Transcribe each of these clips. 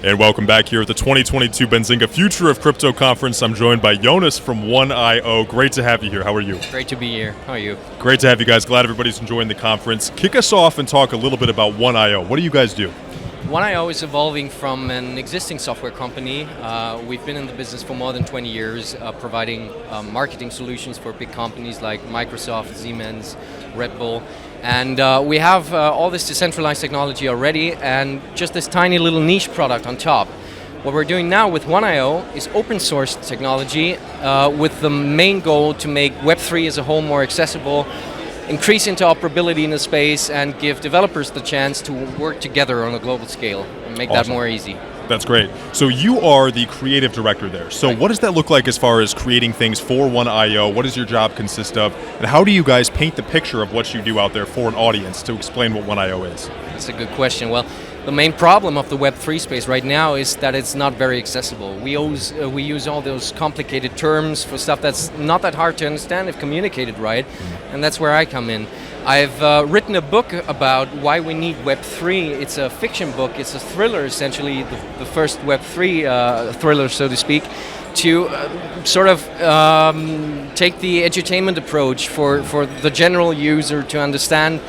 And welcome back here at the 2022 Benzinga Future of Crypto Conference. I'm joined by Jonas from 1IO. Great to have you here. How are you? Great to be here. How are you? Great to have you guys. Glad everybody's enjoying the conference. Kick us off and talk a little bit about 1IO. What do you guys do? 1IO is evolving from an existing software company. We've been in the business for more than 20 years, providing marketing solutions for big companies like Microsoft, Siemens, Red Bull. And we have all this decentralized technology already and just this tiny little niche product on top. What we're doing now with 1IO is open source technology with the main goal to make Web3 as a whole more accessible, increase interoperability in the space, and give developers the chance to work together on a global scale and make that more easy. That's great. So you are the creative director there. So What does that look like as far as creating things for 1IO? What does your job consist of? And how do you guys paint the picture of what you do out there for an audience to explain what 1IO is? That's a good question. Well, the main problem of the Web3 space right now is that it's not very accessible. We use all those complicated terms for stuff that's not that hard to understand if communicated right, and that's where I come in. I've written a book about why we need Web3. It's a fiction book. It's a thriller, essentially, the first Web3 thriller, so to speak, to sort of take the edutainment approach for the general user to understand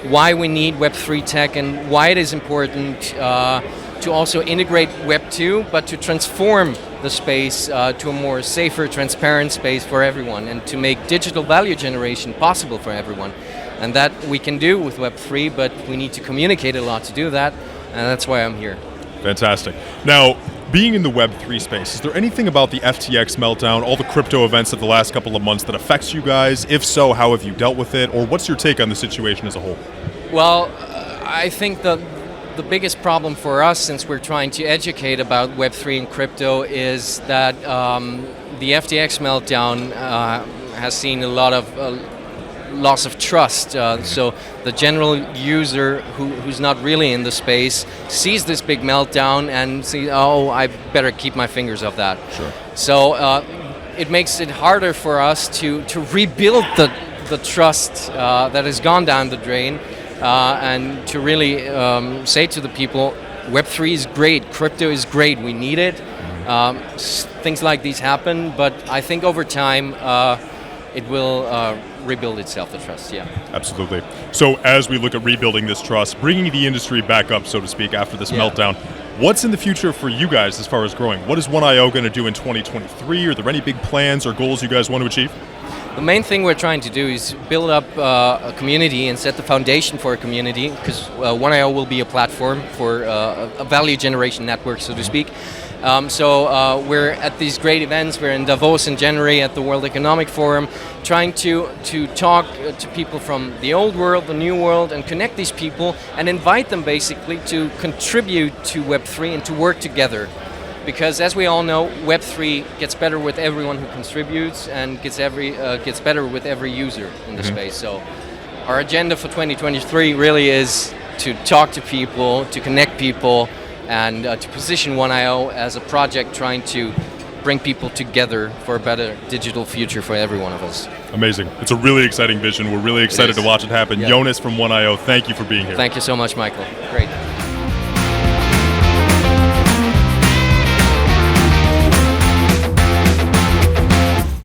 why we need Web3 tech and why it is important to also integrate Web 2, but to transform the space to a more safer, transparent space for everyone and to make digital value generation possible for everyone. And that we can do with Web3, but we need to communicate a lot to do that, and that's why I'm here. Fantastic. Now, being in the Web3 space, is there anything about the FTX meltdown, all the crypto events of the last couple of months that affects you guys? If so, how have you dealt with it? Or what's your take on the situation as a whole? Well, I think the biggest problem for us, since we're trying to educate about Web3 and crypto, is that the FTX meltdown has seen a lot of loss of trust. So the general user who's not really in the space sees this big meltdown and sees, oh, I better keep my fingers off that. Sure. So it makes it harder for us to rebuild the trust that has gone down the drain and to really say to the people, Web3 is great, crypto is great, we need it. Things like these happen, but I think over time it will rebuild itself, the trust, yeah. Absolutely. So as we look at rebuilding this trust, bringing the industry back up, so to speak, after this meltdown, what's in the future for you guys as far as growing? What is 1IO going to do in 2023? Are there any big plans or goals you guys want to achieve? The main thing we're trying to do is build up a community and set the foundation for a community, because 1IO will be a platform for a value generation network, so to speak. So we're at these great events. We're in Davos in January at the World Economic Forum, trying to talk to people from the old world, the new world, and connect these people and invite them basically to contribute to Web3 and to work together. Because as we all know, Web3 gets better with everyone who contributes and gets better with every user in the space. So our agenda for 2023 really is to talk to people, to connect people, and to position 1IO as a project trying to bring people together for a better digital future for every one of us. Amazing. It's a really exciting vision. We're really excited to watch it happen. Yeah. Jonas from 1IO, thank you for being here. Thank you so much, Michael. Great.